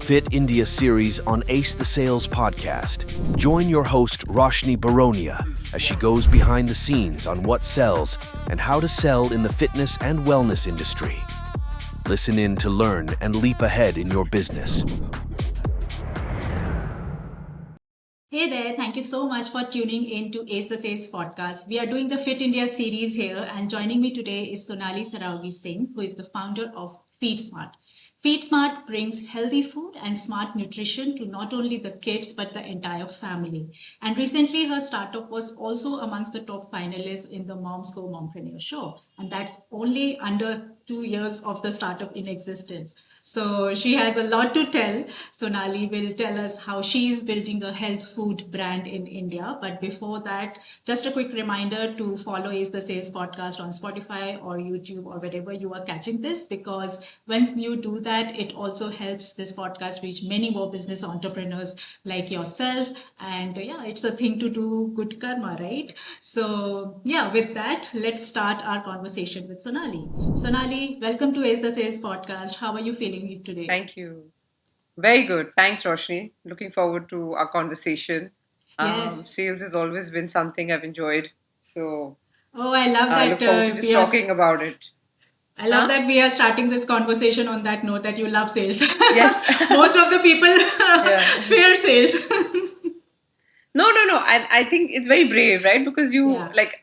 Fit India series on Ace the Sales podcast. Join your host Roshni Baronia as she goes behind the scenes on what sells and how to sell in the fitness and wellness industry. Listen in to learn and leap ahead in your business. Hey there, thank you so much for tuning in to Ace the Sales podcast. We are doing the Fit India series here, and joining me today is Sonali Sarogi Singh, who is the founder of Feedsmart. Feedsmart brings healthy food and smart nutrition to not only the kids but the entire family. And recently, her startup was also amongst the top finalists in the Moms Go Mompreneur show, and that's only under 2 years of the startup in existence. So she has a lot to tell. Sonali will tell us how she is building a health food brand in India. But before that, just a quick reminder to follow Is the Sales podcast on Spotify or YouTube or wherever you are catching this, because when you do that, it also helps this podcast reach many more business entrepreneurs like yourself. And yeah, it's a thing to do good karma, right? So yeah, with that, let's start our conversation with Sonali. Sonali, welcome to Is the Sales podcast. How are you feeling today? Thank you. Very good. Thanks, Roshni. Looking forward to our conversation. Yes. Sales has always been something I've enjoyed. So Oh, I love I that. look forward to just talking about it. I love that we are starting this conversation on that note that you love sales. Yes. Most of the people fear sales. No. I think it's very brave, right? Because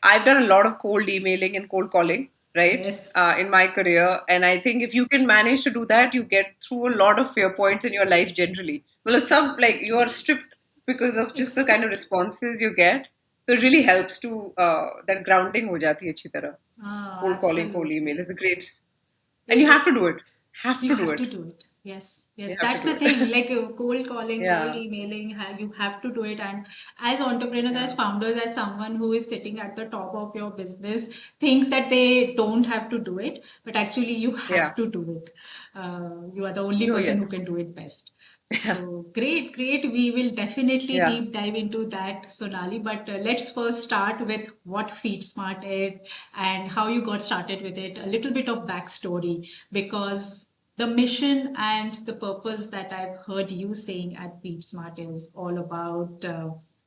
I've done a lot of cold emailing and cold calling, right? Yes. In my career. And I think if you can manage to do that, you get through a lot of fear points in your life generally. Well, you are stripped because of just the kind of responses you get. So it really helps to, that grounding ho jati hai achhi tarah. Cold calling, cold email is a great, and you have to do it. You have to do it. Yes, that's the thing. Like cold calling, cold emailing, you have to do it. And as entrepreneurs, as founders, as someone who is sitting at the top of your business, thinks that they don't have to do it, but actually you have to do it. You are the only person who can do it best. So great. We will definitely deep dive into that, Sonali. But let's first start with what Feedsmart is and how you got started with it. A little bit of backstory, because the mission and the purpose that I've heard you saying at Feedsmart is all about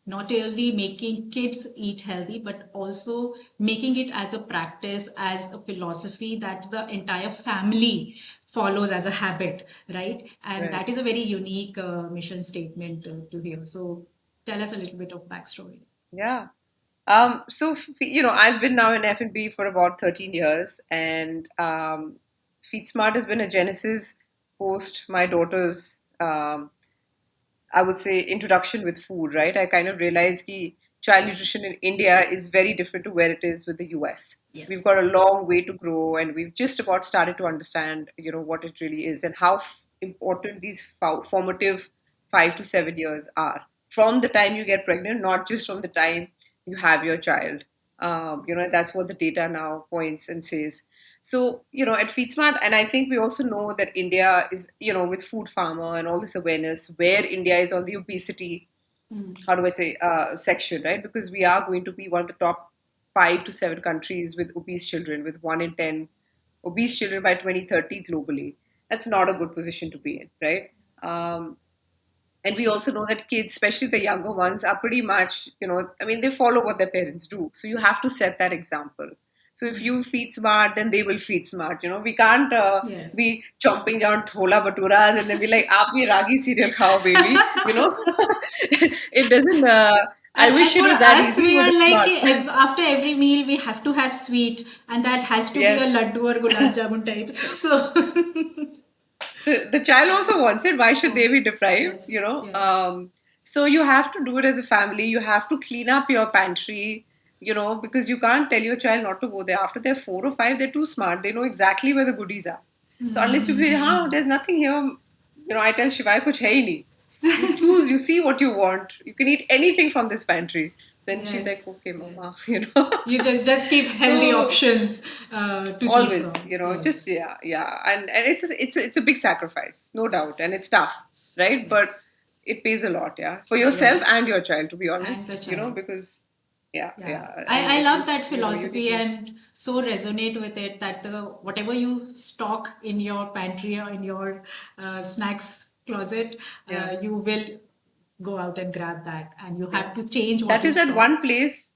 not only making kids eat healthy, but also making it as a practice, as a philosophy that the entire family follows as a habit, right? And that is a very unique mission statement to hear. So tell us a little bit of backstory. Yeah. I've been now in F&B for about 13 years, and Feedsmart has been a genesis post my daughter's, I would say, introduction with food, right? I kind of realized that child nutrition in India is very different to where it is with the US. Yes. We've got a long way to grow, and we've just about started to understand, what it really is and how important these formative 5 to 7 years are. From the time you get pregnant, not just from the time you have your child. That's what the data now points and says. So, at Feedsmart, and I think we also know that India is, with Food Farmer and all this awareness, where India is on the obesity, section, right? Because we are going to be one of the top 5 to 7 countries with obese children, with 1 in 10 obese children by 2030 globally. That's not a good position to be in, right? And we also know that kids, especially the younger ones, are pretty much, they follow what their parents do. So you have to set that example. So if you feed smart, then they will feed smart. We can't be chomping down thola baturas and then be like, "Aap ye ragi cereal khao, baby." It doesn't. I wish it was that easy. We are like after every meal we have to have sweet, and that has to be a laddu or gulab jamun types. So the child also wants it. Why should they be deprived? So you have to do it as a family. You have to clean up your pantry. Because you can't tell your child not to go there. After they're 4 or 5, they're too smart. They know exactly where the goodies are. So unless you say, there's nothing here. I tell Shivai, kuch hai hi nahi. You choose, you see what you want. You can eat anything from this pantry. Then she's like, okay, mama, You just keep healthy options to always, choose from. and it's a big sacrifice, no doubt, and it's tough, right? But it pays a lot, for yourself and your child, to be honest, because Yeah, Yeah, yeah. I It love that was, you need philosophy to. and so resonate with it that whatever you stock in your pantry or in your snacks closet, Yeah. you will go out and grab that, and you have to change what That you is at stock. one place.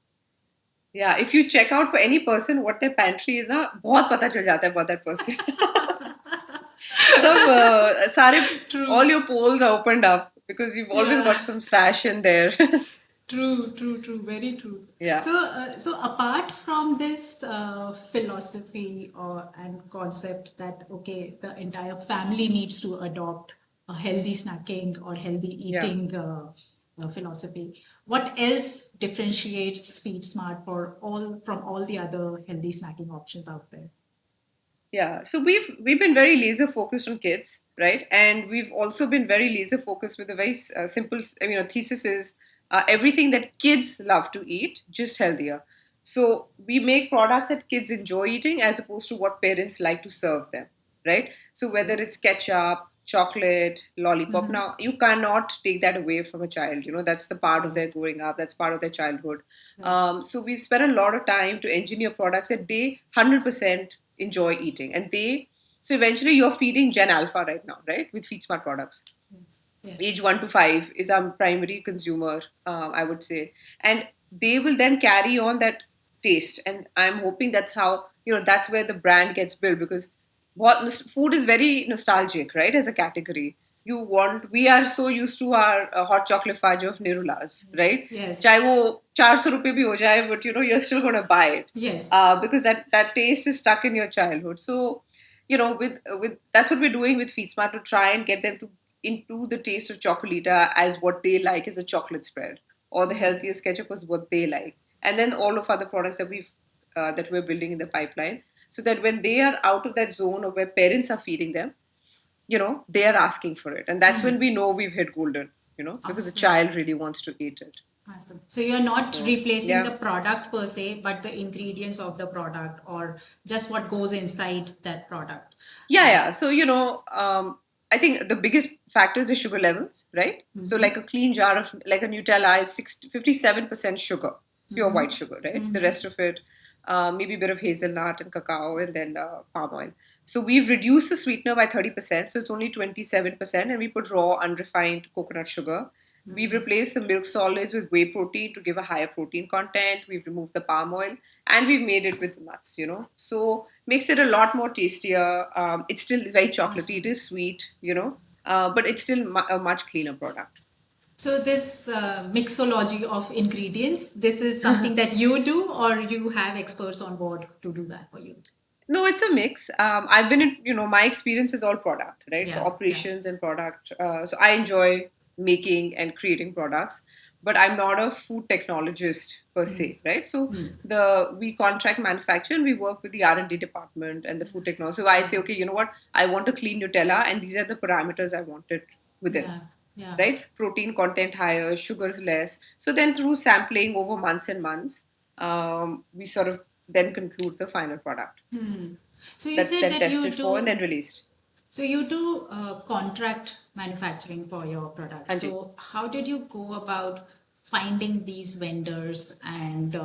Yeah, if you check out for any person what their pantry is ना बहुत पता चल जाता है about that person. सब सारे all True. your poles are opened up because you've always Yeah. got some stash in there. True, true, true, very true. Yeah. So apart from this philosophy or and concept that okay, the entire family needs to adopt a healthy snacking or healthy Yeah. eating philosophy, what else differentiates Feedsmart for all from all the other healthy snacking options out there? Yeah, so we've been very laser focused on kids, right? And we've also been very laser focused with a very simple, thesis is everything that kids love to eat, just healthier. So we make products that kids enjoy eating as opposed to what parents like to serve them, right? So whether it's ketchup, chocolate, lollipop, now you cannot take that away from a child. That's the part of Yeah. their growing up. That's part of their childhood. Right. So we've spent a lot of time to engineer products that they 100% enjoy eating, and so eventually you're feeding Gen Alpha right now, right, with FeedSmart products. Yes. Yes. Age 1 to 5 is our primary consumer, I would say, and they will then carry on that taste. And I'm hoping that's how that's where the brand gets built, because food is very nostalgic, right? As a category, we are so used to our hot chocolate fudge of Nirula's, right? चाहे Yes. वो 400 रुपये भी हो जाए, but you're still going to buy it, Yes. because that taste is stuck in your childhood. So with that's what we're doing with Feedsmart, to try and get them to into the taste of Chocolita as what they like is a chocolate spread, or the healthiest ketchup was what they like, and then all of other products that we're building in the pipeline, so that when they are out of that zone of where parents are feeding them, they are asking for it, and that's when we know we've hit golden, because the Awesome. child really wants to eat it. Awesome. So you're not So replacing the yeah. product per se, but the ingredients of the product or just what goes inside that product. Yeah, yeah. So, I think the biggest factor is the sugar levels, right? So, like a clean jar of, like a Nutella is 57% sugar, pure white sugar, right? The rest of it, maybe a bit of hazelnut and cacao, and then palm oil. So, we've reduced the sweetener by 30%. So, it's only 27%. And we put raw, unrefined coconut sugar. We've replaced the milk solids with whey protein to give a higher protein content. We've removed the palm oil, and we've made it with nuts. So makes it a lot more tastier. It's still very chocolatey. It Awesome. is sweet, but it's still a much cleaner product. So this mixology of ingredients, this is something that you do or you have experts on board to do that for you? No, it's a mix. I've been in, my experience is all product, right? So Yeah, yeah. operations and product. So I enjoy making and creating products, but I'm not a food technologist per se, right? So we contract manufacture, and we work with the R&D department and the food technology. So I say, okay, you know what? I want a clean Nutella, and these are the parameters I want it within, Yeah, yeah. right? Protein content higher, sugar less. So then through sampling over months and months, we sort of then conclude the final product So you that's said then that you tested for and do then released. so you do contract manufacturing for your products. Hanji. So how did you go about finding these vendors and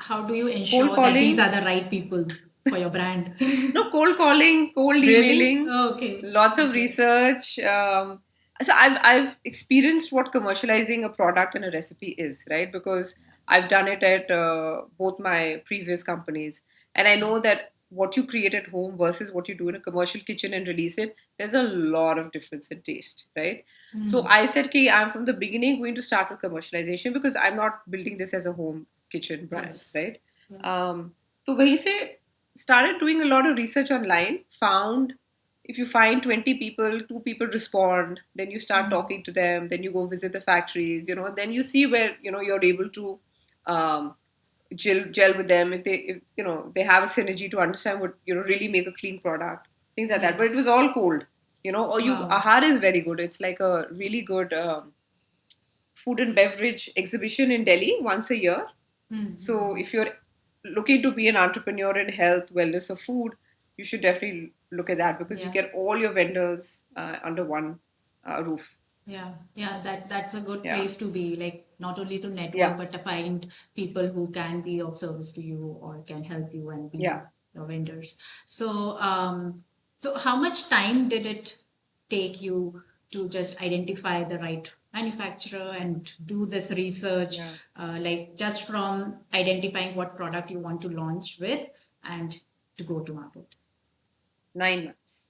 how do you Cold ensure that these calling, are the right people for your brand? no, cold calling, cold Really? emailing, Oh, okay. lots of Okay. research. So I've experienced what commercializing a product and a recipe is, right? Because I've done it at both my previous companies, and I know that what you create at home versus what you do in a commercial kitchen and release it, there's a lot of difference in taste, right? So I said, okay, I'm from the beginning going to start with commercialization because I'm not building this as a home kitchen brand, Yes. right? Yes. Um, तो वहीं से started doing a lot of research online, found if you find 20 people, 2 people respond, then you start talking to them, then you go visit the factories, then you see where, you're able to um, gel with them, if they have a synergy to understand what, really make a clean product, things like that. But it Yes. was all cold, or Wow. Ahar is very good. It's like a really good food and beverage exhibition in Delhi once a year. So if you're looking to be an entrepreneur in health, wellness, or food, you should definitely look at that because you Yeah. get all your vendors under one roof. That's a good Yeah. place to be. Like not only to network, Yeah. but to find people who can be of service to you or can help you and be Yeah. your vendors. So, so how much time did it take you to just identify the right manufacturer and do this research, Yeah. like just from identifying what product you want to launch with and to go to market? 9 months.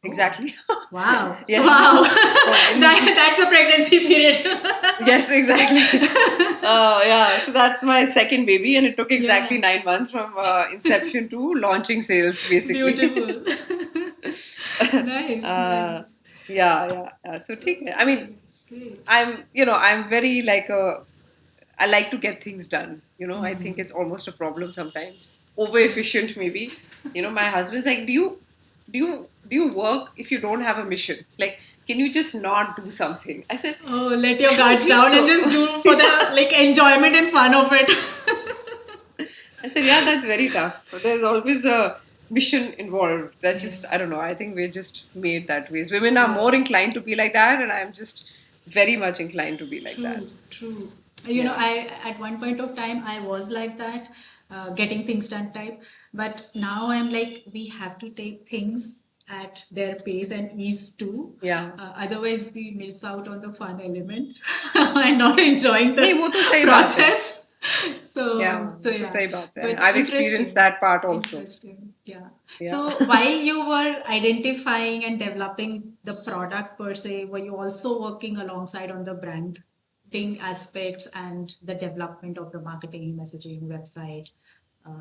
Oh, Exactly. wow. Yes. Wow. From in That's the pregnancy period. Yes, exactly. Yeah, so that's my second baby, and it took exactly Yeah, 9 months from inception to launching sales, basically. beautiful. Nice, uh, nice. yeah. So, I mean, Okay, great. I'm very like I like to get things done. I think Mm. it's almost a problem sometimes. Over efficient, maybe. My husband's like, do you work if you don't have a mission? Like, can you just not do something? I said, Oh, let your I don't guards think down and so. just do for the like enjoyment and fun of it. I said, yeah, that's very tough. There's always a mission involved. That just, I don't know. Yes, I think we're just made that way. Women are more yes. inclined to be like that, and I'm just very much inclined to be like that. True, true. You know, Yeah. I at one point of time I was like that, getting things done type. But now I'm like, we have to take things at their pace and ease too. Yeah. Otherwise, we miss out on the fun element and not enjoying नहीं the वो तो सही बात है. process. Yeah, So वो तो yeah, सही बात है. but I've experienced interesting, that part also. interesting. Yeah. Yeah. So while you were identifying and developing the product per se, were you also working alongside on the branding aspects and the development of the marketing, messaging, website,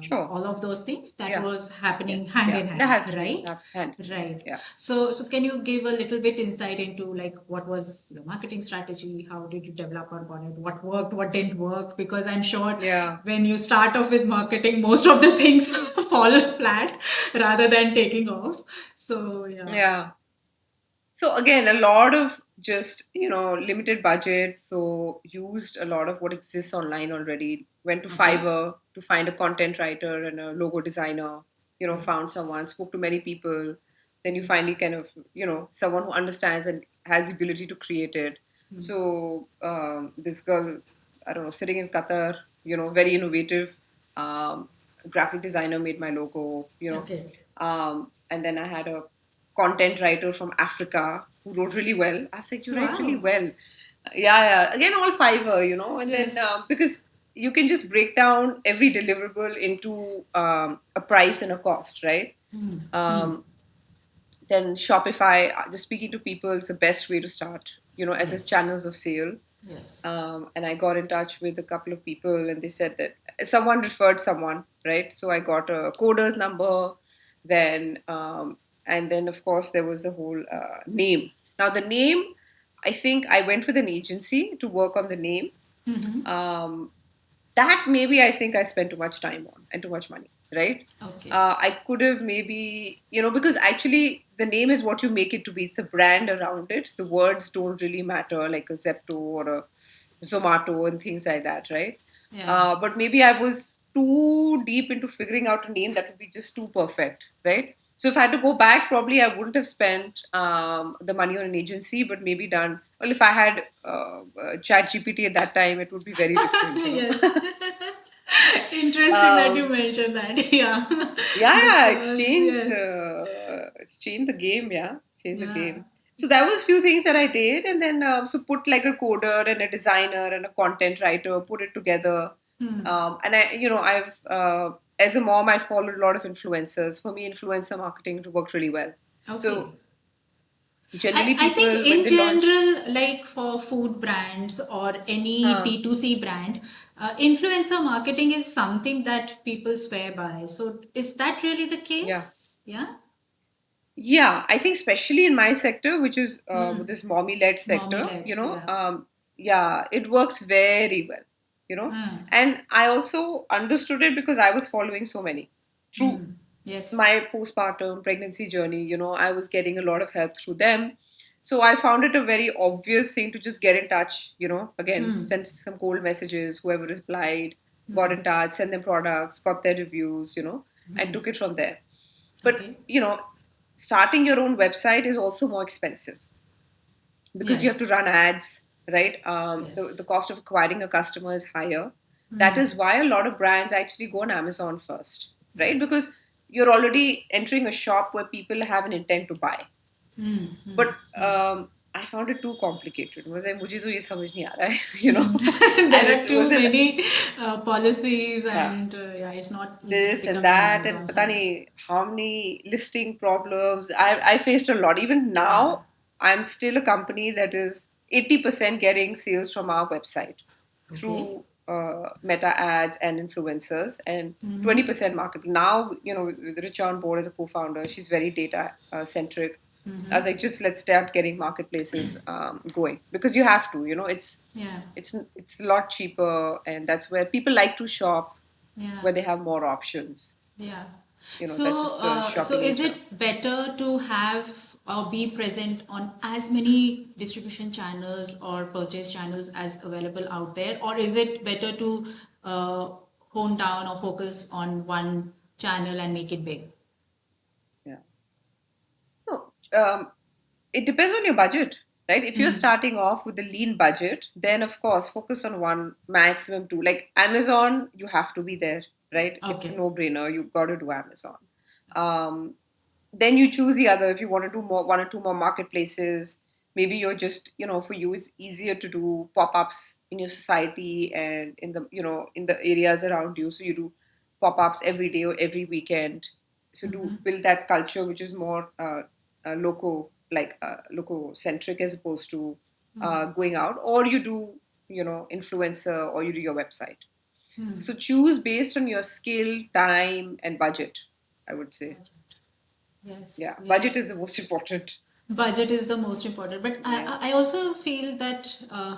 Sure. all of those things that Yeah. was happening Yes. hand Yeah. in That hand, has to be right? hand. Right. Yeah. So can you give a little bit insight into like what was your marketing strategy? How did you develop on it? What worked? What didn't work? Because I'm sure Yeah. when you start off with marketing, most of the things fall flat rather than taking off. So yeah. Yeah. So again, a lot of just, limited budget. So used a lot of what exists online already. Went to Okay. Fiverr to find a content writer and a logo designer. Good. Found someone, spoke to many people. Then you finally kind of, someone who understands and has the ability to create it. So this girl, I don't know, sitting in Qatar, very innovative. Um, Graphic designer made my logo. Okay. And then I had a content writer from Africa who wrote really well. I was like, you write really Wow. well. Yeah. Again, all Fiverr, and then Yes. because you can just break down every deliverable into a price and a cost, right? Um, then Shopify, just speaking to people is the best way to start, as a Yes. channels of sale. Yes. And I got in touch with a couple of people, and they said that someone referred someone, right? So I got a coder's number, then and then of course there was the whole name. Now the name, I think I went with an agency to work on the name. Um, that maybe I think I spent too much time on and too much money, right? Okay. I could have maybe, because actually the name is what you make it to be. It's a brand around it. The words don't really matter, like a Zepto or a Zomato and things like that, right? Yeah. But maybe I was too deep into figuring out a name that would be just too perfect, right? So if I had to go back, probably I wouldn't have spent the money on an agency, but maybe done. Well, if I had Chat GPT at that time, it would be very different. Yes. Interesting that you Um, mentioned that. Yeah. yeah, Because yes. it's changed the game. Yeah, changed the Yeah. game. So that was few things that I did, and then so put like a coder and a designer and a content writer, put it together. And I've as a mom, I followed a lot of influencers. For me, influencer marketing worked really well. So Okay. generally, I think people when in they launch, general, like for food brands or any uh, D2C brand, influencer marketing is something that people swear by. So is that really the yeah, case? Yeah. yeah, I think especially in my sector, which is this mommy-led Mommy sector, led. Yeah. yeah, it works very well, Hmm. And I also understood it because I was following so many through Yes. my postpartum pregnancy journey. I was getting a lot of help through them. So I found it a very obvious thing to just get in touch, again, send some cold messages, whoever replied, got in touch, send them products, got their reviews, and took it from there. But, Okay. starting your own website is also more expensive because you have to Yes. run ads, right? The Yes. cost of acquiring a customer is higher. That is why a lot of brands actually go on Amazon first, right? Yes. Because you're already entering a shop where people have an intent to buy. But I found it too complicated. मुझे तो ये समझ नहीं आ रहा है, and There are it too wasn't, many policies, yeah, and yeah, it's not easy to this and become an that, and Amazon pata seller. nahi how many listing problems. I faced a lot. Even Yeah. now, I'm still a company that is 80% getting sales from our website Okay. through meta ads and influencers, and 20% marketing. Now, with Richa on board as a co-founder, she's very data centric. I was like, just let's start getting marketplaces going, because you have to. Yeah. It's a lot cheaper, and that's where people like to shop, Yeah. where they have more options. Yeah. That's So, just the so shopping is nature. it better to have or be present on as many distribution channels or purchase channels as available out there, or is it better to uh, hone down or focus on one channel and make it big? Yeah. No, it depends on your budget, right? If you're starting off with a lean budget, then of course focus on one, maximum two. Like Amazon, you have to be there, right? It's a Okay. no-brainer. You've got to do Amazon. Um, then you choose the other. If you want to do more, one or two more marketplaces, maybe you're just, for you it's easier to do pop-ups in your society and in the, in the areas around you. So you do pop-ups every day or every weekend. So do build that culture which is more loco centric, as opposed to going out. Or you do, influencer, or you do your website. So choose based on your skill, time, and budget, I would say. Yes, Yeah, budget is yes. the most important. Budget is the most important, but Yeah. I also feel that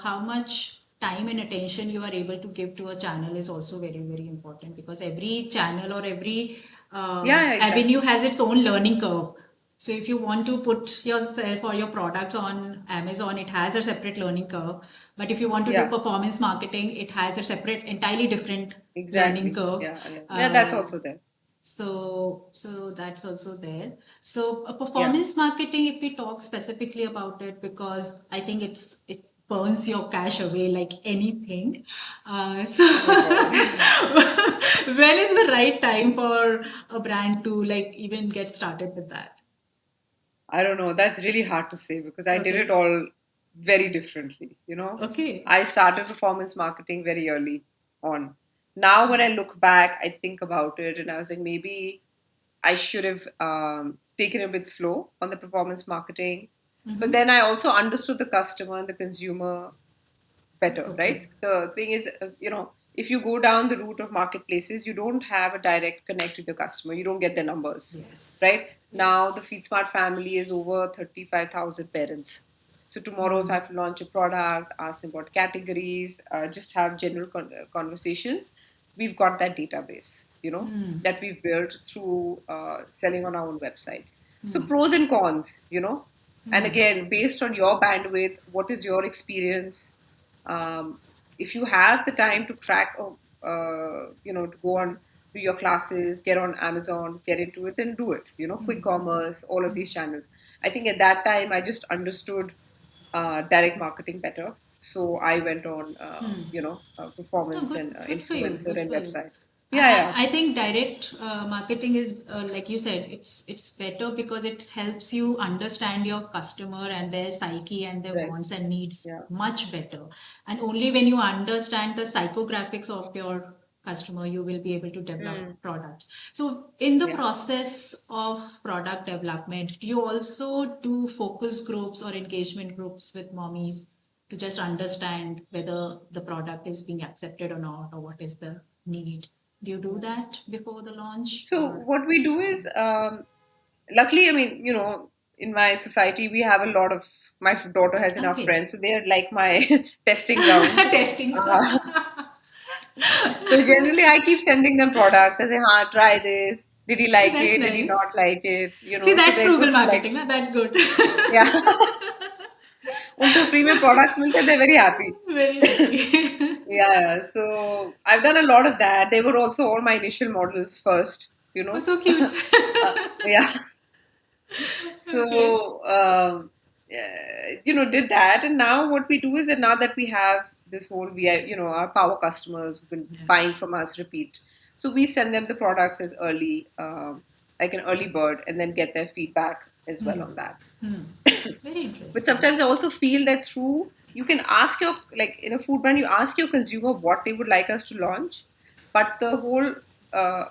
how much time and attention you are able to give to a channel is also very, very important, because every channel or every Yeah, yeah, avenue exactly. has its own learning curve. So if you want to put yourself or your products on Amazon, it has a separate learning curve. But if you want to do Yeah, performance marketing, it has a separate, entirely different learning exactly. curve. Yeah, yeah. Yeah, that's Uh, also there. so that's also there. So Yeah. performance marketing, if we talk specifically about it, because I think it burns your cash away like anything. So Oh my God. when is the right time for a brand to like even get started with that? I don't know. That's really hard to say, because I did it Okay. all very differently. Okay. I started performance marketing very early on. Now, when I look back, I think about it and I was like, maybe I should have taken a bit slow on the performance marketing. But then I also understood the customer and the consumer better, right? Okay. The thing is, if you go down the route of marketplaces, you don't have a direct connect with your customer. You don't get their numbers, right? Yes. Now, the Yes. Feedsmart family is over 35,000 parents. So tomorrow, if I have to launch a product, ask them what categories, just have general conversations, we've got that database, that we've built through selling on our own website. So pros and cons. And again, based on your bandwidth, what is your experience? um, if you have the time to track, to go on to your classes, get on Amazon, get into it, then do it. Quick commerce, all of these channels. I think at that time I just understood direct marketing better, so I went on No, performance good, and good for you. influencer Good and for you. website. Yeah, yeah, I think direct marketing is, like you said, it's better because it helps you understand your customer and their psyche and their right, wants and needs yeah. much better. And only when you understand the psychographics of your customer, you will be able to develop Mm, products. So, in the yeah. process of product development, do you also do focus groups or engagement groups with mommies to just understand whether the product is being accepted or not, or what is the need? Do you do that before the launch, So or? what we do is, luckily, I mean, in my society, we have a lot of, my daughter has enough Okay. friends, so they're like my testing ground. Testing. Uh, so generally, I keep sending them products. I say, try this. Did he like That's it? Did he not nice. like it? See, So that's they're frugal good to like, marketing. Huh? That's good. yeah. उनको free में products मिलते, they're very happy. Very happy. Yeah, so I've done a lot of that. They were also all my initial models first, Oh, so cute. yeah. Okay. So, did that. And now what we do is that now that we have this whole our power customers who've been Yeah. buying from us repeat, so we send them the products as early, like an early bird, and then get their feedback as well on that. Very But interesting. sometimes I also feel that through you can ask your, like in a food brand, you ask your consumer what they would like us to launch, but the whole uh,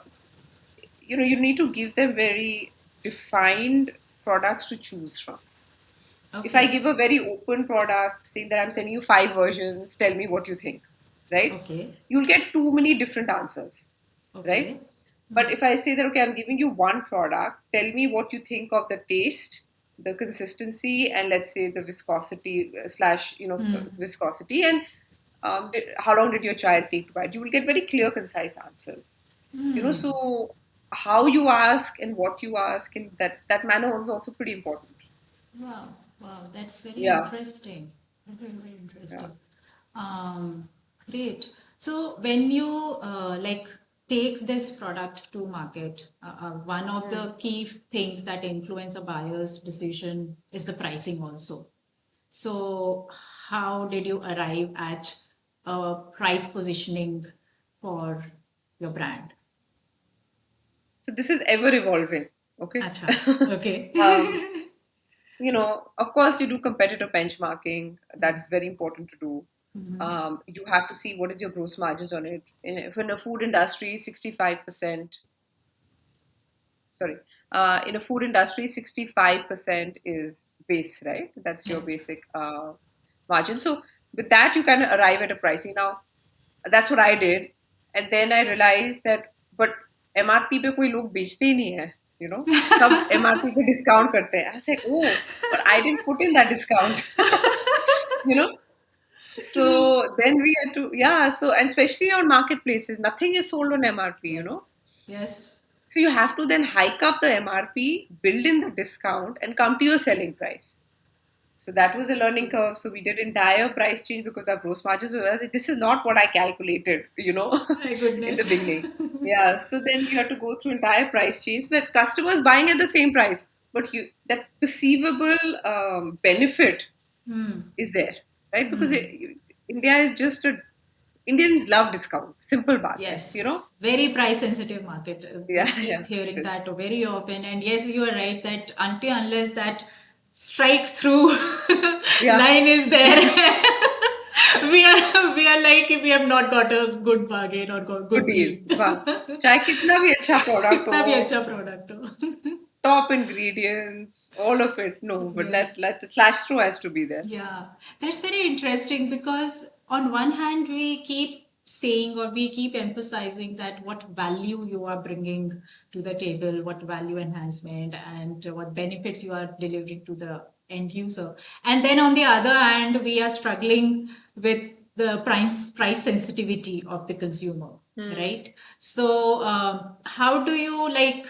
you need to give them very defined products to choose from. If I Okay. give a very open product, saying that I'm sending you 5 versions, tell me what you think, right? Okay. You'll get too many different answers, right? Okay. But if I say that, okay, I'm giving you one product, tell me what you think of the taste, the consistency, and let's say the viscosity slash, viscosity, and how long did your child take to buy it? You will get very clear, concise answers. So how you ask and what you ask in that manner is also pretty important. Wow. Wow. That's very Yeah. interesting. Very Yeah. interesting. Um, Great. So when you like take this product to market, one of Hmm. the key things that influence a buyer's decision is the pricing also. So how did you arrive at price positioning for your brand? So this is ever evolving. Okay. Acha. Okay. um, of course, you do competitor benchmarking. That's very important to do. You have to see what is your gross margins on it. If in a food industry, 65%, sorry, in a food industry, 65% is base, right? That's your Right. basic margin. So with that, you kind of arrive at a pricing. Now, that's what I did. And then I realized that, but MRP पे कोई लोग बेचते ही नहीं है, सब MRP पे discount करते हैं. I was like, oh, but I didn't put in that discount, you know. True. So then we had to, yeah. So and especially on marketplaces, nothing is sold on MRP. Yes. Yes. So you have to then hike up the MRP, build in the discount, and come to your selling price. So that was a learning True. curve. So we did entire price change because our gross margins were, this is not what I calculated, My in the goodness. beginning. Yeah. So then you have to go through entire price change so that customers buying at the same price, but that perceivable benefit is there, right? Because India is just Indians love discount. Simple baat hai. Yes, very price sensitive market. We Yeah, keep yeah, it hearing is. that very often. And yes, you are right that until unless that strike through Yeah, line is there, we are like we have not got a good bargain or got good good deal. deal. वाह चाहे कितना भी अच्छा product कितना भी हो, अच्छा product हो. top ingredients, all of it. No, but Yes. the slash through has to be there. Yeah, that's very interesting because on one hand, we keep saying or we keep emphasizing that what value you are bringing to the table, what value enhancement and what benefits you are delivering to the end user. And then on the other hand, we are struggling with the price sensitivity of the consumer, right? So, how do you like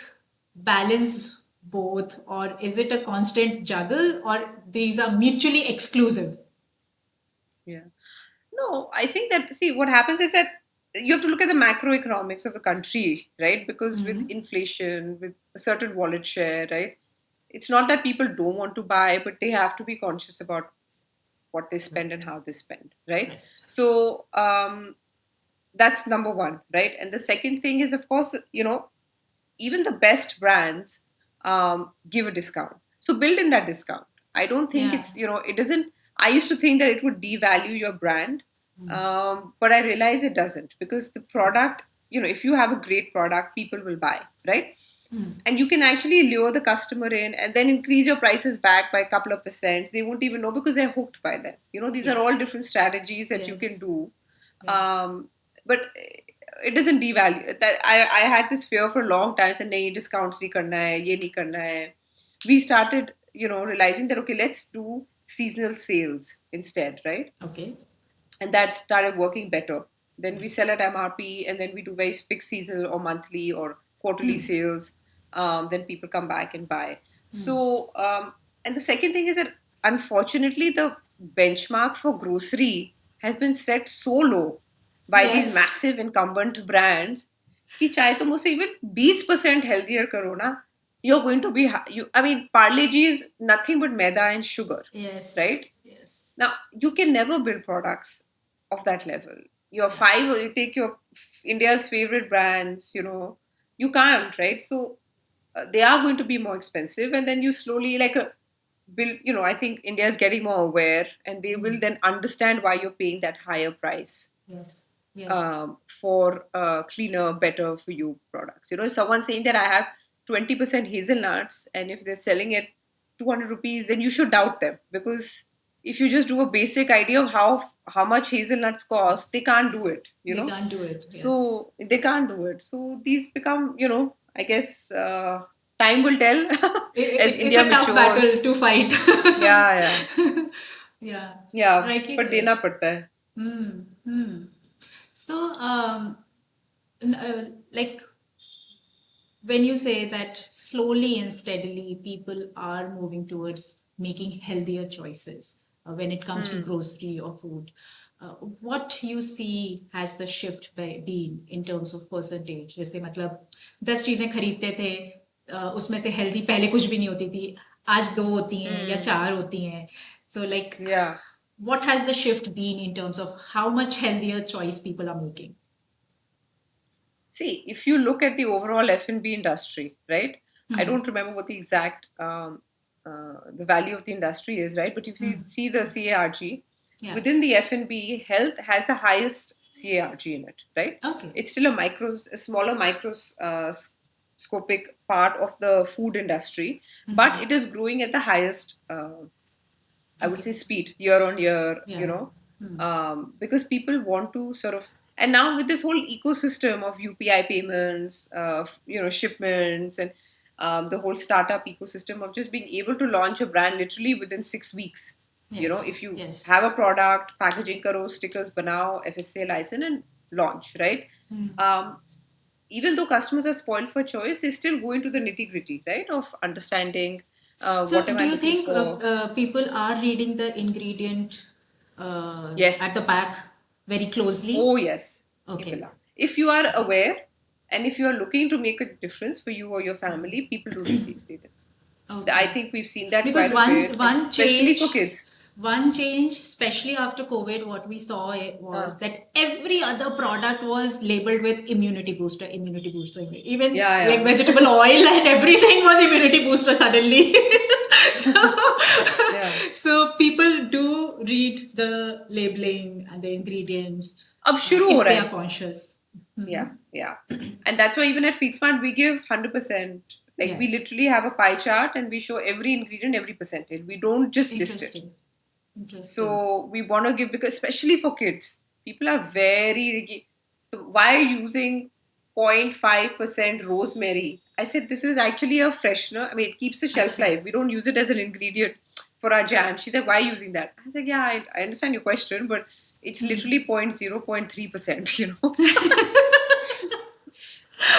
balance both, or is it a constant juggle, or these are mutually exclusive? Yeah. No, I think that, see, what happens is that you have to look at the macroeconomics of the country, right? Because with inflation, with a certain wallet share, right? It's not that people don't want to buy, but they have to be conscious about what they spend and how they spend, right? Right. So that's number one, right? And the second thing is, of course, even the best brands give a discount. So build in that discount. I don't think Yeah. it's, it doesn't, I used to think that it would devalue your brand, but I realize it doesn't because the product, if you have a great product, people will buy, right? And you can actually lure the customer in and then increase your prices back by a couple of percent. They won't even know because they're hooked by them. These are all Yes. different strategies that you can Yes. do. Yes. But it doesn't devalue that. I had this fear for a long time. Said, nahi, discounts nahi karna hai, ye nahi karna hai. We started, realizing that, okay, let's do seasonal sales instead, right? Okay. And that started working better. Then we sell at MRP, and then we do very fixed seasonal or monthly or quarterly sales. Then people come back and buy. So, and the second thing is that unfortunately, the benchmark for grocery has been set so low by these Yes. massive incumbent brands कि चाहे तुम उसे even 20% healthier करो ना, you're going to be I mean, Parle G is nothing but maida and sugar, right? Yes. Yes. Now you can never build products of that level. Your Yeah. five, you take your India's favorite brands, you can't, right? So they are going to be more expensive, and then you slowly like build. I think India is getting more aware, and they will then understand why you're paying that higher price Yes. Yes. for cleaner, better for you products. If someone's saying that I have 20% hazelnuts, and if they're selling at 200 rupees, then you should doubt them, because if you just do a basic idea of how much hazelnuts cost, they Yes. can't do it. They can't do it. Yes. So they can't do it. So these become, I guess time will tell as It's India a tough battle matures. to fight. Yeah, yeah, Yeah. yeah. Rightly But देना said. पड़ता है. Hmm. Hmm. So, like when you say that slowly and steadily people are moving towards making healthier choices when it comes to grocery or food, what you see has the shift been in terms of percentage? जैसे मतलब 10 चीजें खरीदते थे, उसमें से healthy पहले कुछ भी नहीं होती थी, आज 2 होती हैं या 4 होती हैं. So like, Yeah. what has the shift been in terms of how much healthier choice people are making? See, if you look at the overall F&B industry, right? I don't remember what the exact the value of the industry is, right? But if you see the CARG, Yeah. within the F&B, health has the highest CARG in it, right? Okay. It's still a smaller microscopic part of the food industry, but it is growing at the highest I would Okay. say speed year on year, Yeah. because people want to sort of, and now with this whole ecosystem of UPI payments, shipments, and the whole startup ecosystem of just being able to launch a brand literally within 6 weeks. Yes. If you Yes. have a product, packaging karo, stickers banao, FSA license, and launch, right? Even though customers are spoiled for choice, they still go into the nitty gritty, right? Of understanding what So, am do I you looking think for. people are reading the ingredient at the back Yes. very closely? Oh, yes, people Okay. are. If you are Okay. aware and if you are looking to make a difference for you or your family, people do read the ingredients. I Okay. think we've seen that Because quite a bit, one especially for change, kids. especially after COVID, what we saw Huh. was that every other product was labeled with immunity booster, immunity booster. Even Yeah, like yeah. vegetable oil and everything was immunity booster suddenly. so, Yeah. so people do read the labeling and the ingredients अब शुरू हो if रहा they are है. conscious. Yeah, yeah. And that's why even at Feedsmart, we give 100%. Like, we Yes. literally have a pie chart and we show every ingredient, every percentage. We don't just list it. Interesting. Interesting. So we want to give, because especially for kids, people are very riggy. So why are you using 0.5% rosemary? I said this is actually a freshener. I mean, it keeps the shelf Acha. life. We don't use it as an ingredient for our jam. She said, why are you using that? I said, yeah, I understand your question, but it's literally 0.03%,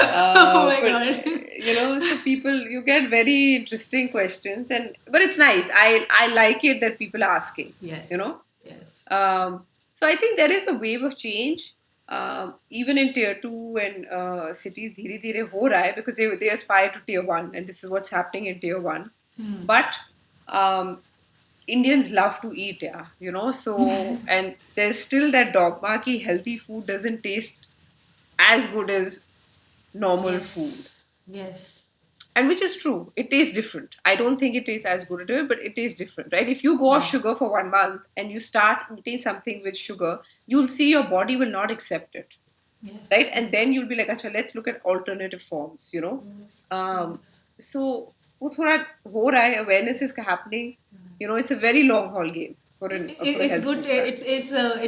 Oh my but god. so people, you get very interesting questions, but it's nice. I like it that people are asking. you Yes. know Yes. so I think there is a wave of change, even in tier 2 and cities. Dhire dhire ho raha hai, because they aspire to tier 1, and this is what's happening in tier 1. But um, Indians love to eat, yeah, so, and there's still that dogma ki healthy food doesn't taste as good as normal food, Yes. Yes. and which is true. It tastes different. I don't think it tastes as good, but it tastes different, right? If you go off Yeah. sugar for 1 month and you start eating something with sugar, you'll see your body will not accept it, right? Yes. And then you'll be like, acha, let's look at alternative forms, Yes. um, so वो थोड़ा हो रहा है, awareness is happening. It's a very long haul game for a It's health good. food brand.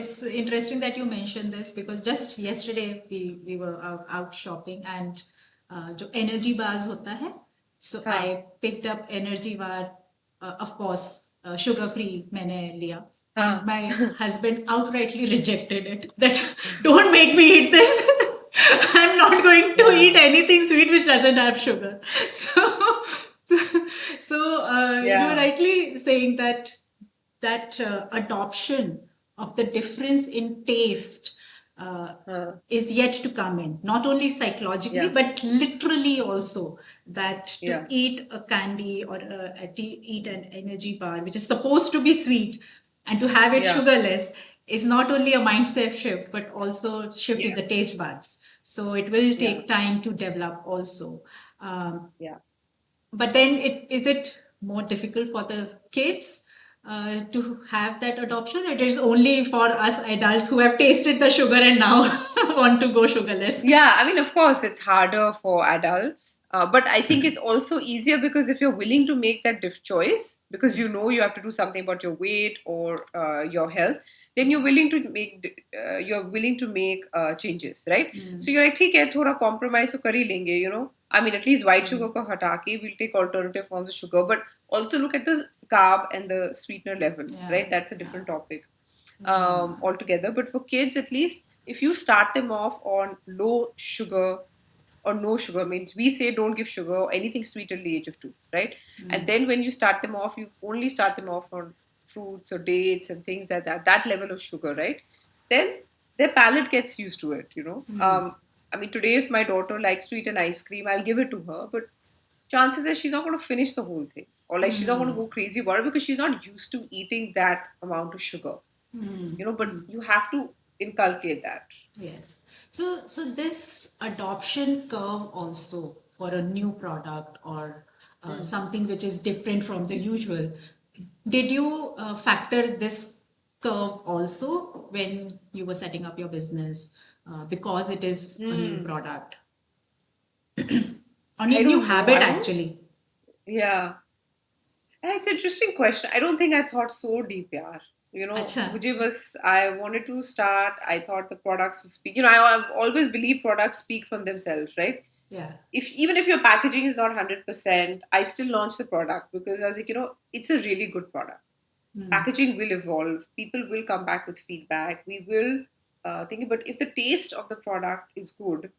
It's interesting that you mentioned this because just yesterday we were out shopping and जो energy bars होता है, so हाँ. I picked up energy bar, of course sugar free मैंने लिया, हाँ. and my husband outrightly rejected it. That don't make me eat this. I'm not going to eat anything sweet which doesn't have sugar. So you're Yeah. rightly saying that adoption of the difference in taste is yet to come in, not only psychologically Yeah. but literally also, that to Yeah. eat a candy or eat an energy bar, which is supposed to be sweet, and to have it Yeah. sugarless is not only a mindset shift, but also shift in Yeah. the taste buds. So it will Yeah. take time to develop also. Yeah. But then is it more difficult for the kids to have that adoption? It is only for us adults who have tasted the sugar and now want to go sugarless. Yeah, I mean, of course, it's harder for adults, but I think it's also easier because if you're willing to make that choice, because you know you have to do something about your weight or your health, then you're willing to make changes, right? So you're like, ठीक है, थोड़ा compromise तो कर ही लेंगे, you know. I mean, at least white sugar को हटा के, we'll take alternative forms of sugar, but also look at the carb and the sweetener level, Yeah. right? That's a different topic altogether. But for kids, at least, if you start them off on low sugar or no sugar, means we say don't give sugar or anything sweet till the age of 2, right? And then when you start them off, you only start them off on fruits or dates and things like that level of sugar, right? Then their palate gets used to it, you know. I mean, today, if my daughter likes to eat an ice cream, I'll give it to her, but chances are she's not going to finish the whole thing, or like she's not going to go crazy about it because she's not used to eating that amount of sugar, you know. But you have to inculcate that. Yes. So this adoption curve also for a new product or something which is different from the usual. Did you factor this curve also when you were setting up your business because it is a new product? Or I new don't know. habit I don't. actually? Yeah. It's an interesting question. I don't think I thought so deep, yaar. You know, Acha. mujhe bas, I wanted to start. I thought the products would speak. You know, I've always believed products speak from themselves, right? Yeah. If even if your packaging is not 100%, I still launched the product because I was like, you know, it's a really good product. Packaging will evolve. People will come back with feedback. We will think, but if the taste of the product is good,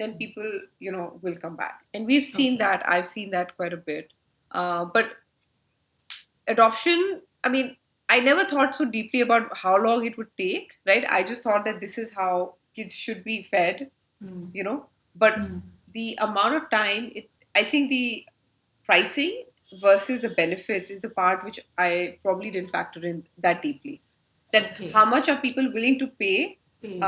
then people, you know, will come back. And we've seen Okay. that. I've seen that quite a bit. But adoption, I mean, I never thought so deeply about how long it would take, right? I just thought that this is how kids should be fed, you know. But the amount of time, I think the pricing versus the benefits is the part which I probably didn't factor in that deeply. That Okay. how much are people willing to pay Pay.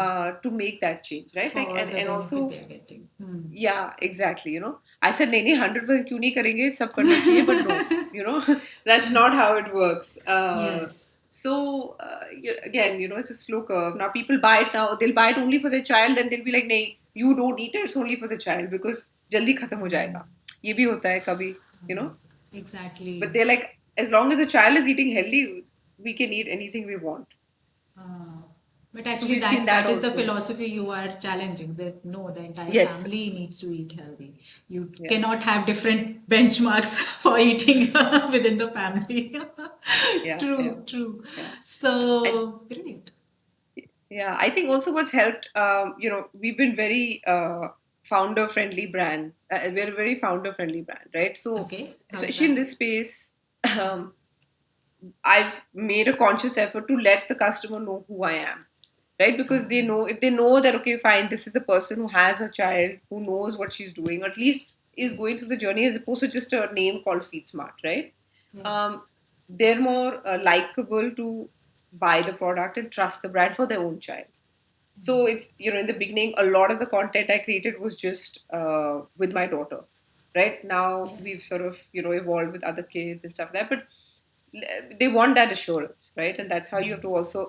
to make that change, right? Like, For the and benefit also, they are getting. yeah, exactly. You know, I said नहीं 100% क्यों नहीं करेंगे सब करना चाहिए, but no, you know, that's not how it works. Yes. So again, you know, it's a slow curve. Now people buy it now. They'll buy it only for their child, and they'll be like, नहीं, you don't eat it. It's only for the child because जल्दी खत्म हो जाएगा. ये भी होता है कभी, you know. Exactly. But they're like, as long as the child is eating healthy, we can eat anything we want. But So actually, we've seen that that is the also. philosophy you are challenging. That no, the entire Yes. family needs to eat healthy. You Yeah. cannot have different benchmarks for eating within the family. Yeah. True, Yeah. true. Yeah. So great. Yeah, I think also what's helped, you know, we've been very founder-friendly brands. We're a very founder-friendly brand, right? So, Okay. How's especially in that? this space, um, I've made a conscious effort to let the customer know who I am, right? Because they know, if they know that, okay, fine, this is a person who has a child, who knows what she's doing, or at least is going through the journey as opposed to just a name called Feedsmart, right? Um, Yes. they're more likable to buy the product and trust the brand for their own child. So it's, you know, in the beginning, a lot of the content I created was just with my daughter. Right now, we've Yes. sort of, you know, evolved with other kids and stuff like that. But they want that assurance, right? And that's how you have to also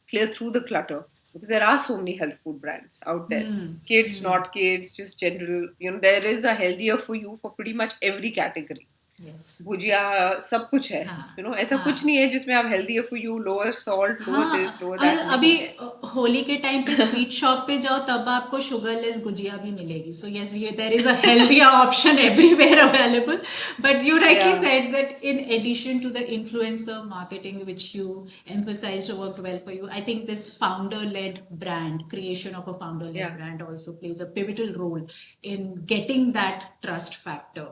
clear through the clutter because there are so many health food brands out there. Kids, not kids, just general. You know, there is a healthier for you for pretty much every category. Yes. भुजिया सब कुछ है, हाँ, you know, ऐसा कुछ हाँ. नहीं है जिसमें आप healthier for you, lower salt, lower this, हाँ lower और that अभी नहीं है. होली के टाइम पे स्वीट शॉप पे जाओ तब आपको शुगरलेस गुजिया भी मिलेगी सो यस ये there is a healthier option everywhere available but you rightly Yeah. said that in addition to the influencer marketing which you emphasized worked well for you I think this founder led brand creation of a founder led Yeah. brand also plays a pivotal role in getting that trust factor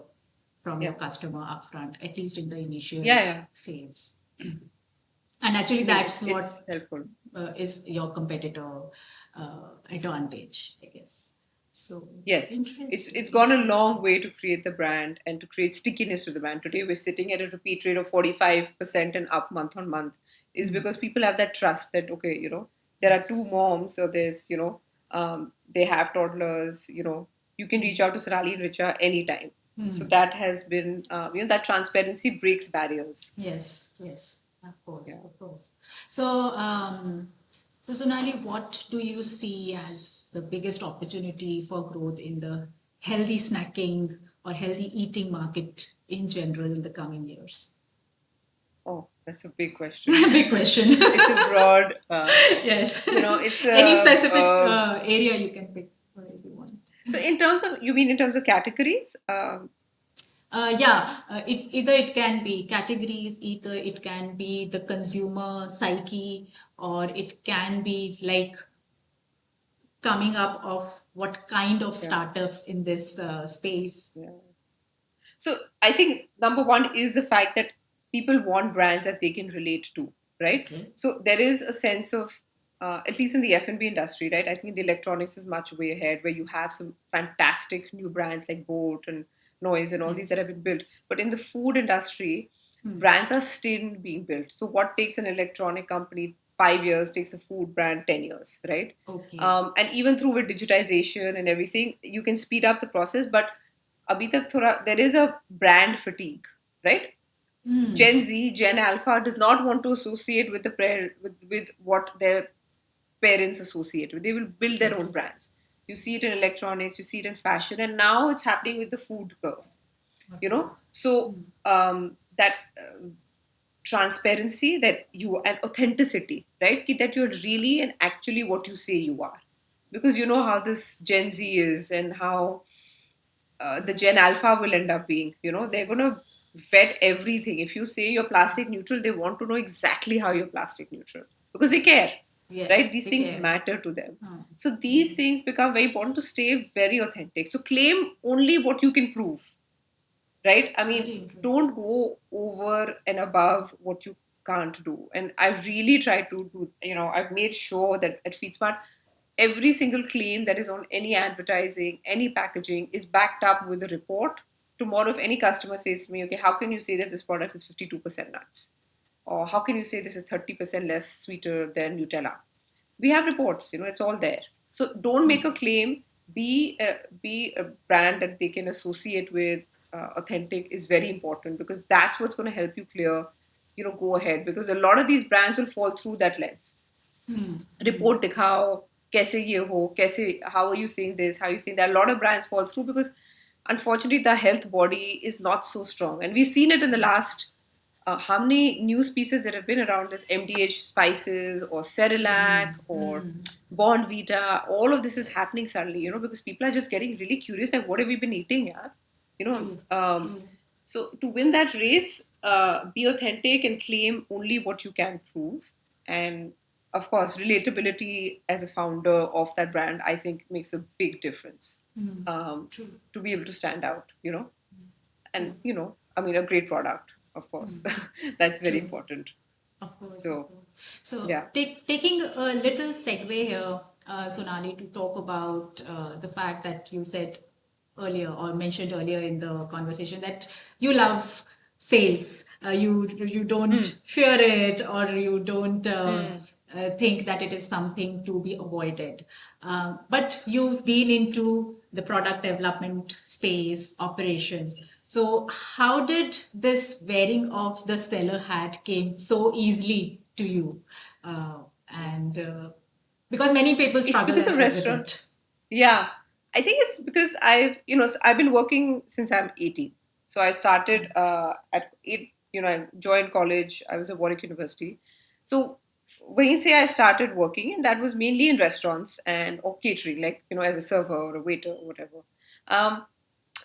from Yeah. your customer upfront at least in the initial Yeah, yeah. phase. And actually, I mean, that's it's what helpful. is your competitor advantage, I guess. So Yes, interesting, it's gone a long interesting. way to create the brand and to create stickiness to the brand. Today we're sitting at a repeat rate of 45% and up month on month, is Hmm. because people have that trust that, okay, there are two Yes. moms, so there's, they have toddlers, you can reach out to Sonali and Richa anytime. So Hmm. that has been, that transparency breaks barriers. Yes, yes, of course, Yeah. of course. So, so Sonali, what do you see as the biggest opportunity for growth in the healthy snacking or healthy eating market in general in the coming years? Oh, that's a big question. Big question. It's a broad, Yes. it's Any a, specific area you can pick wherever you want. so in terms of, you mean in terms of categories? Yeah, either it can be categories, either it can be the consumer psyche, or it can be like coming up of what kind of Yeah. startups in this space. Yeah. So I think number one is the fact that people want brands that they can relate to, right? Okay. So there is a sense of, at least in the F&B industry, right? I think the electronics is much way ahead, where you have some fantastic new brands like Boat and Noise and all these that have Yes. been built. But in the food industry, Hmm. brands are still being built. So what takes an electronic company 5 years takes a food brand 10 years, right? Okay. And even through with digitization and everything, you can speed up the process, but अभी तक थोड़ा there is a brand fatigue, right? Hmm. Gen Z, Gen Alpha does not want to associate with with what their parents associate with. They will build their own Yes. brands. You see it in electronics, you see it in fashion, and now it's happening with the food curve. Okay. So Hmm. that transparency, that you and authenticity, right? That you're really and actually what you say you are, because you know how this Gen Z is and how the Gen Alpha will end up being. They're going to Yes. vet everything. If you say you're plastic neutral, they want to know exactly how you're plastic neutral because they care, right? Yes. These They things care. matter to them. Hmm. So these Hmm. things become very important to stay very authentic. So claim only what you can prove, right? I mean, Very interesting. don't go over and above what you can't do. And I really try to do, I've made sure that at Feedsmart, every single claim that is on any advertising, any packaging is backed up with a report. Tomorrow, if any customer says to me, okay, how can you say that this product is 52% nuts? Or how can you say this is 30% less sweeter than Nutella? We have reports, it's all there. So don't make a claim. Be a brand that they can associate with. Authentic is very important because that's what's going to help you clear, go ahead, because a lot of these brands will fall through that lens. Hmm. Hmm. Report दिखाओ, कैसे ये हो, कैसे, how are you saying this, how are you saying that. A lot of brands fall through because unfortunately the health body is not so strong, and we've seen it in the last, how many news pieces that have been around this MDH spices or Cerelac or Hmm. Bond Vita. All of this is Yes. happening suddenly, because people are just getting really curious, like, what have we been eating, yeah? You know, True. um, True. so to win that race, be authentic and claim only what you can prove. And of course, relatability as a founder of that brand, I think makes a big difference, Hmm. um, True. to be able to stand out. And True. I mean, a great product, of course. That's very True. important. Of course, of So, course. So, yeah. taking a little segue here, Sonali, to talk about the fact that you said earlier or mentioned earlier in the conversation that you love sales. You don't Hmm. fear it, or you don't Hmm. think that it is something to be avoided. But you've been into the product development space, operations. So how did this wearing of the seller hat came so easily to you? And because many people It's struggle because of with restaurant. it. Yeah, I think it's because I've been working since I'm 18. So I started at 8. I joined college. I was at Warwick University. So when you say I started working, and that was mainly in restaurants and or catering, like as a server or a waiter or whatever. Um,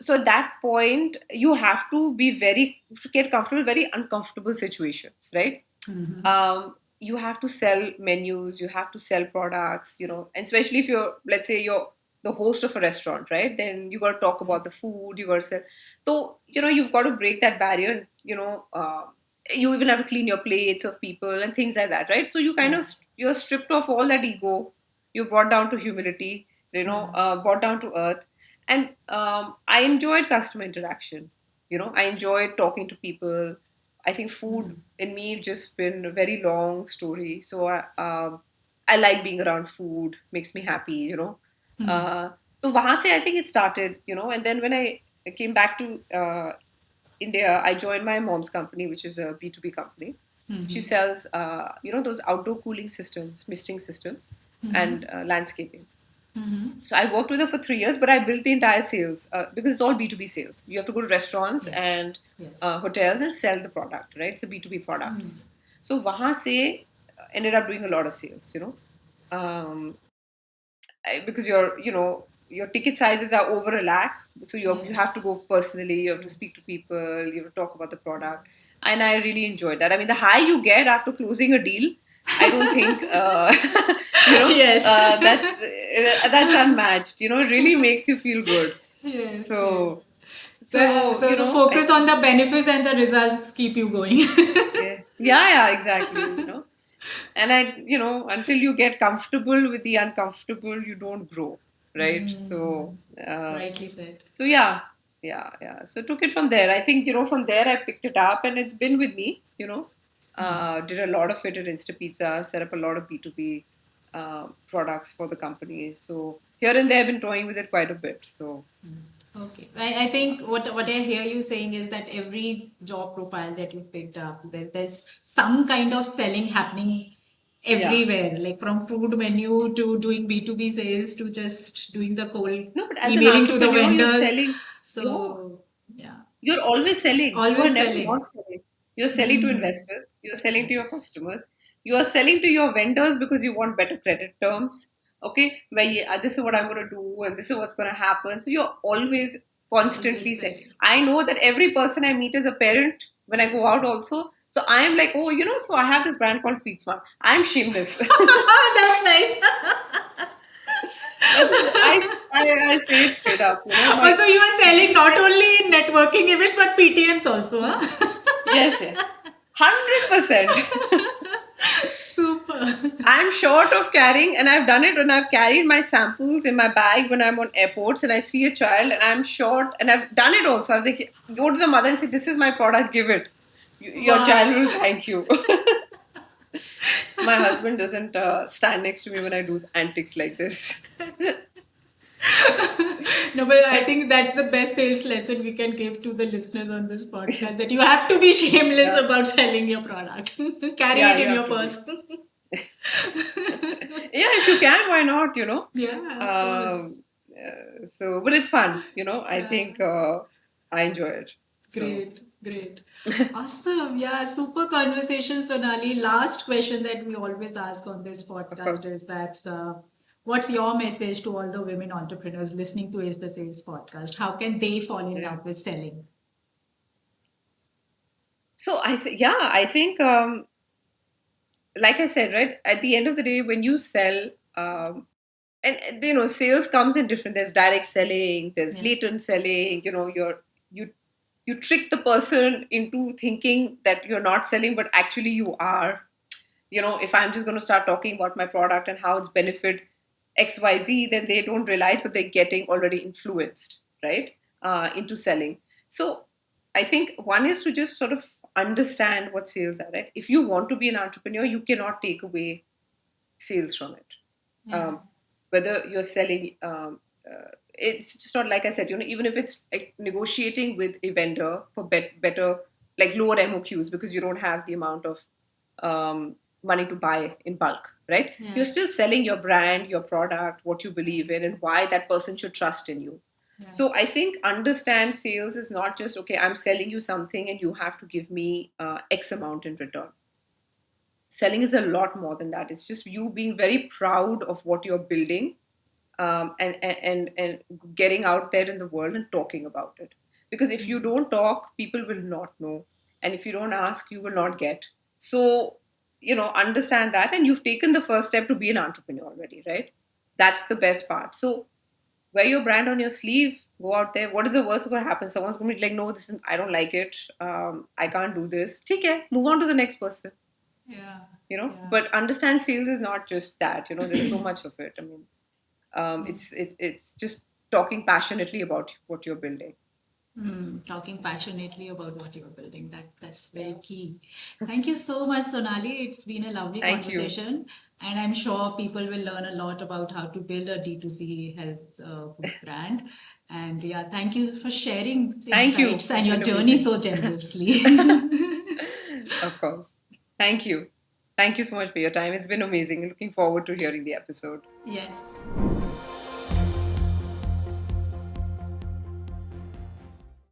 so at that point, you have to be to get comfortable with very uncomfortable situations, right? Mhm. You have to sell menus, you have to sell products, and especially if you're, let's say, you're the host of a restaurant, right? Then you got to talk about the food, you got to sell. So, you've got to break that barrier, and, you even have to clean your plates of people and things like that, right? So you kind of, Yes. you're stripped of all that ego, you're brought down to humility, brought down to earth. And I enjoyed customer interaction. I enjoyed talking to people. I think food in me just been a very long story. So I like being around food, makes me happy. Uh, so wahan se I think it started. And then when I came back to India, I joined my mom's company, which is a B2B company. She sells, those outdoor cooling systems, misting systems, and landscaping. So I worked with her for 3 years, but I built the entire sales because it's all B2B sales. You have to go to restaurants and Yes. hotels and sell the product, right? It's a B2B product. So wahan se ended up doing a lot of sales. Um, because your ticket sizes are over a lakh, so you have to go Yes. personally, you have to speak to Yes. people, you have to talk about the product. And I really enjoyed that. I mean, the high you get after closing a deal, I don't think Yes. that's unmatched. It really makes you feel good. Yes. Yes. So So, so so, so I focus on think, the benefits and the results keep you going. yeah, exactly. And until you get comfortable with the uncomfortable, you don't grow, right? Uh, Rightly said. so yeah. So took it from there. I think, from there I picked it up and it's been with me. Did a lot of it at Insta Pizza, set up a lot of B2B products for the company. So here and there I've been toying with it quite a bit. So Okay. I think what I hear you saying is that every job profile that you picked up, there's some kind of selling happening yeah. everywhere, like from food menu to doing B2B sales to just doing the cold No, but as an emailing to the entrepreneur, you're vendors. selling. Yeah. So, yeah, You're always selling. You are always never selling. not selling. You're selling to investors. You're selling to your Yes. customers. You are selling to your vendors because you want better credit terms. Okay, where this is what I'm going to do and this is what's going to happen. So you're always constantly Always saying. selling. I know that every person I meet as a parent when I go out also. So I am like, oh, so I have this brand called Feedsmart. I'm shameless. That's nice. I say it straight up. My Also, you are selling not only in networking events but PTMs also, huh? yes, 100%. Super. I'm short of carrying, and I've done it when I've carried my samples in my bag when I'm on airports and I see a child and I'm short, and I've done it also. I was like, go to the mother and say, this is my product, give it. Your child will Wow. thank you. My husband doesn't stand next to me when I do antics like this. No, but I think that's the best sales lesson we can give to the listeners on this podcast, that you have to be shameless Yeah, about selling your product. Carry yeah, it you in have your to be. purse. Yeah, if you can, why not? Yeah, of Um, course. but it's fun. I Yeah. think I enjoy it. So, Great, great. Awesome. Yeah, super conversation, Sonali. Last question that we always ask on this of podcast course, is that what's your message to all the women entrepreneurs listening to Is the Sales podcast? How can they fall in yeah. love with selling? So I think, like I said, right at the end of the day, when you sell, and sales comes in different. There's direct selling, there's Yeah. latent selling. You you trick the person into thinking that you're not selling, but actually you are. If I'm just going to start talking about my product and how it's benefit XYZ, then they don't realize, but they're getting already influenced, right, into selling. So I think one is to just sort of understand what sales are, right? If you want to be an entrepreneur, you cannot take away sales from it. Yeah. Um, whether you're selling, it's just not like I said, even if it's like negotiating with a vendor for better, like lower MOQs because you don't have the amount of money to buy in bulk, right? Yeah. You're still selling your brand, your product, what you believe in, and why that person should trust in you. Yeah. So I think understand sales is not just, okay, I'm selling you something and you have to give me X amount in return. Selling is a lot more than that. It's just you being very proud of what you're building, and getting out there in the world and talking about it. Because if you don't talk, people will not know, and if you don't ask, you will not get. So understand that, and you've taken the first step to be an entrepreneur already, right? That's the best part. So wear your brand on your sleeve. Go out there. What is the worst going to happen? Someone's going to be like, no, this is, I don't like it. I can't do this. Take care. Move on to the next person. Yeah. you know Yeah. but understand sales is not just that. There's so much of it. I mean, It's just talking passionately about what you're building. Talking passionately about what you're building. That's very key. Thank you so much, Sonali. It's been a lovely Thank you. conversation, and I'm sure people will learn a lot about how to build a D2C health food brand. And yeah, thank you for sharing Thank you. insights and It's your been journey amazing. so generously. Of course. Thank you. Thank you so much for your time. It's been amazing. Looking forward to hearing the episode. Yes.